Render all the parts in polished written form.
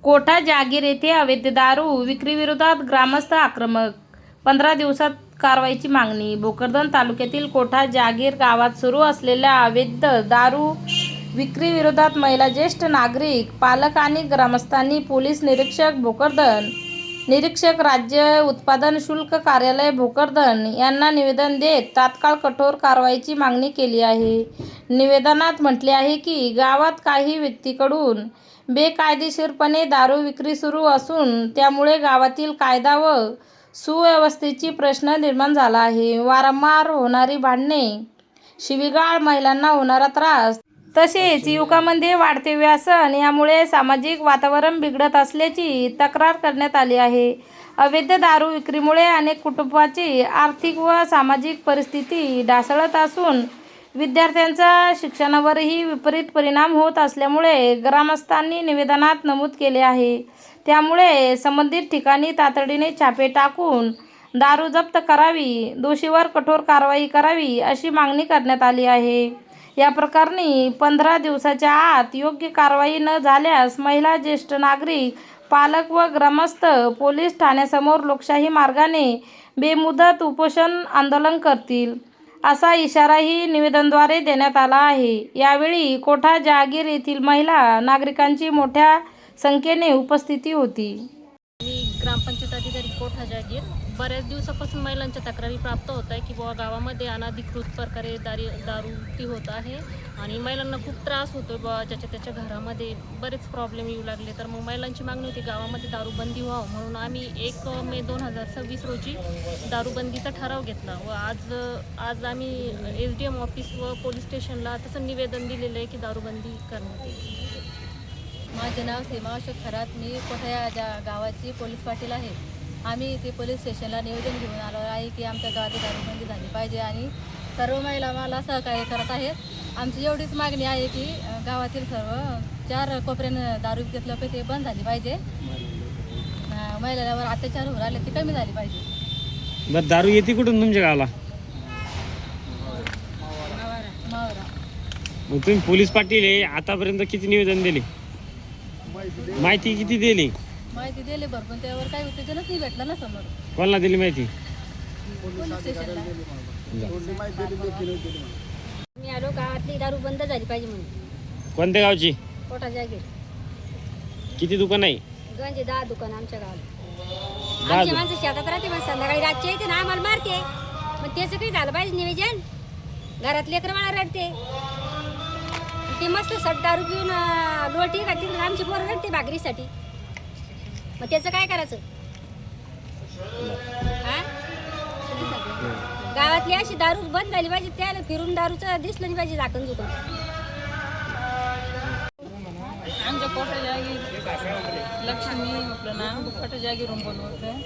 कोठा जागीर येथे अवैध दारू विक्रीविरोधात ग्रामस्थ आक्रमक, 15 दिवसात कारवाईची मागणी. भोकरदन तालुक्यातील कोठा जागीर गावात सुरू असलेल्या अवैध दारू विक्रीविरोधात महिला, ज्येष्ठ नागरिक, पालक आणि ग्रामस्थांनी पोलीस निरीक्षक भोकरदन, निरीक्षक, राज्य उत्पादन शुल्क कार्यालय भोकरदन यांना निवेदन देत तात्काळ कठोर कारवाईची मागणी केली आहे. निवेदनात म्हटले आहे की गावात काही व्यक्तींकडून बेकायदेशीरपणे दारू विक्री सुरू असून त्यामुळे गावातील कायदा व सुव्यवस्थेची प्रश्न निर्माण झाला आहे. वारंवार होणारी भांडणे, शिवीगाळ, महिलांना होणारा त्रास तसेच युवकांमध्ये वाढते व्यसन यामुळे सामाजिक वातावरण बिघडत असल्याची तक्रार करण्यात आली आहे. अवैध दारू विक्रीमुळे अनेक कुटुंबांची आर्थिक व सामाजिक परिस्थिती ढासळत असून विद्यार्थ्यांच्या शिक्षणावरही विपरीत परिणाम होत असल्यामुळे ग्रामस्थांनी निवेदनात नमूद केले आहे. त्यामुळे संबंधित ठिकाणी तातडीने छापे टाकून दारू जप्त करावी, दोषींवर कठोर कारवाई करावी अशी मागणी करण्यात आली आहे. या प्रकरणी 15 दिवसाच्या आत योग्य कारवाई न झाल्यास महिला, ज्येष्ठ नागरिक, पालक व ग्रामस्थ पोलीस ठाण्यासमोर लोकशाही मार्गाने बेमुदत उपोषण आंदोलन करतील, असा इशाराही निवेदनाद्वारे देण्यात आला आहे. यावेळी कोठा जागीर येथील महिला नागरिकांची मोठ्या संख्येने उपस्थिती होती. मी ग्रामपंचायत अधिकारी कोठा जागीर. बऱ्याच दिवसापासून महिलांच्या तक्रारी प्राप्त होत आहे की बुवा गावामध्ये अनधिकृत प्रकारे दारू विक्री होत आहे आणि महिलांना खूप त्रास होतो बुवा, ज्याच्या त्याच्या घरामध्ये बरेच प्रॉब्लेम येऊ लागले. तर मग महिलांची मागणी होती गावामध्ये दारूबंदी व्हावं, म्हणून आम्ही 1 मे 2026 रोजी दारूबंदीचा ठराव घेतला व आज आम्ही SDM ऑफिस व पोलीस स्टेशनला तसं निवेदन दिलेलं आहे की दारूबंदी करण्यात येईल. माझे नाव सीमा अशोक खरात. मी कोठा या गावाची पोलीस पाटील आहे. आम्ही इथे पोलीस स्टेशनला निवेदन घेऊन आलो आहे की आमच्या गावात दारूबंदी झाली पाहिजे आणि सर्व महिला मला सहकार्य करत आहेत. आमची एवढीच मागणी आहे की गावातील सर्व 4 कोपऱ्यानं दारू विकत लोक ते बंद झाली पाहिजे. महिलांवर अत्याचार होऊ राहिले ते कमी झाली पाहिजे. बरं, दारू येते कुठून तुमच्या गावाला? मावरा. मग तुम्ही पोलीस पाटील आहे, आतापर्यंत किती निवेदन दिले, माहिती किती दिली? माहिती दिली भरपूर, त्यावर काही उत्तेजनच नाही भेटलं ना समोर. कोणाला दिली माहिती? पोलीस स्टेशनला. मी आलो गावातली दारू बंद झाली पाहिजे म्हणून. कोणत्या गावची? कोठा जागीर. किती दुकान आहे? गंजे 10 दुकान आमच्या गावात. 10 आमची माणसं शेतात राहते, मग संध्याकाळी रातचे येते ना आम्हाला मारते. मग त्याचं काही झालं पाहिजे नियोजन. घरात लेकरं बाळा रडते, ते मस्त सट दारू पिऊन लोटी का तिकडे आमची पोरं रडते भाकरीसाठी. मग त्याचं काय करायचं? हा, गावातली अशी दारू बंद झाली पाहिजे, त्याला फिरून दारूचं दिसलं नाही पाहिजे झाकण झुकून. आमच्या कोठा जागीर लक्ष्मी आपलं नाव कोठा जागीरून बोलवतं.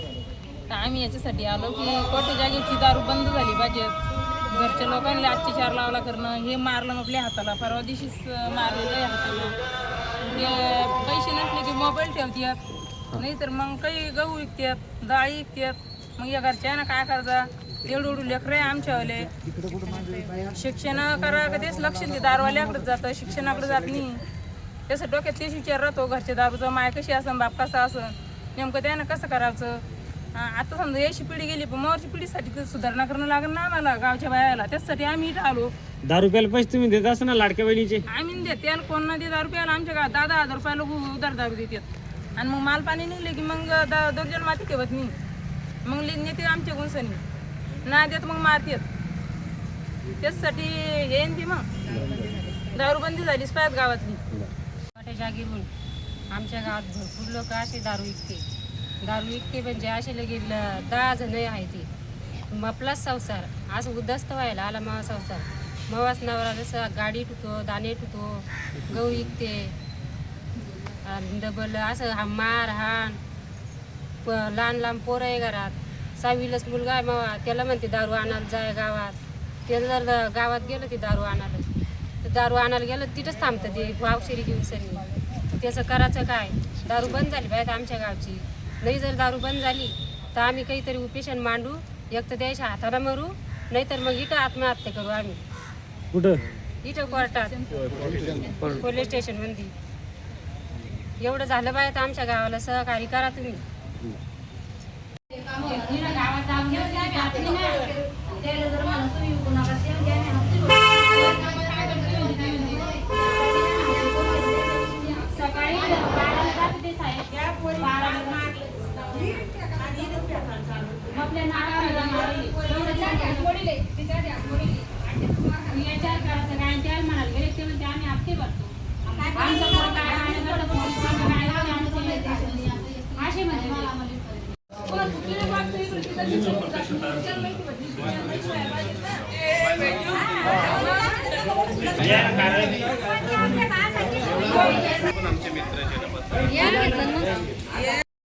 तर आम्ही याच्यासाठी आलो की कोठा जागीरची दारू बंद झाली पाहिजे. घरच्या लोकांना अत्याचार लावला करणं, हे मारलं आपल्या हाताला, परवा दिवशीच मारलेलं आहे हाताला. ते पैसे नसले की मोबाईल ठेवतात, नाही तर मग काही गहू विकतात, डाळी विकतात. मग या घरच्यानं काय करायचं? एवढं लेकरं आहे आमच्यावाले, शिक्षण करा का तेच लक्ष ते दारूवाल्याकडेच जातं, शिक्षणाकडे जात नाही. त्याचं डोक्यात तेच विचार राहतो, घरच्या दारूचं माय कशी असं, बाप कसा असं, नेमकं त्यानं कसं करायचं. आता समजा याची पिढी गेली, पण मोरची पिढीसाठी तर सुधारणा करणं लागेल ना आम्हाला गावच्या बायाला. त्याच्यासाठी आम्ही इथं आलो. दारू प्यायला पैसे तुम्ही देत असं ना लाडक्या बहिणीचे? आम्ही देते आणि कोण ना ते दारू प्यायला आमच्या गावात 10,000 रुपये लोक उधार दारू देतात. आणि मग माल पाणी निघले की मग 2 जण माती ठेवत नाही, मग नेते आमच्या गुंसनी ना देत, मग मारतात. त्याचसाठी हे ती मग दारूबंदी झालीच पाहिजे गावातली. कोठा जागीरून आमच्या गावात भरपूर लोक असे दारू विकते म्हणजे असे लगेच 10 जण आहे ते. आपलाच संसार असं उद्ध्वस्त व्हायला आला. मावा संसार मावाच नवरा जसं गाडी ठुतो, दाणे ठुतो, गहू विकते, डबल असं मारहाण. लहान लहान पोरं आहे घरात, 6वीलाच मुलगा आहे मावा, त्याला म्हणते दारू आणायला जाय गावात. त्याला जर गावात गेलं ते दारू आणायला, तर दारू आणायला गेलं तिथंच थांबतं ते वावशेरी घेऊन सनी. त्याचं करायचं काय? दारू बंद झाली पाहिजे आमच्या गावची. नाही जर दारू बंद झाली तर आम्ही काहीतरी उपेशन मांडू, एक तर द्यायच्या हाताला मरू, नाहीतर मग इथं आत्महत्या करू आम्ही. कुठं? इथं कोर्टात, पोलीस स्टेशनमध्ये. एवढं झालं पाहिजे तर आमच्या गावाला सहकार्य करा तुम्ही. कारण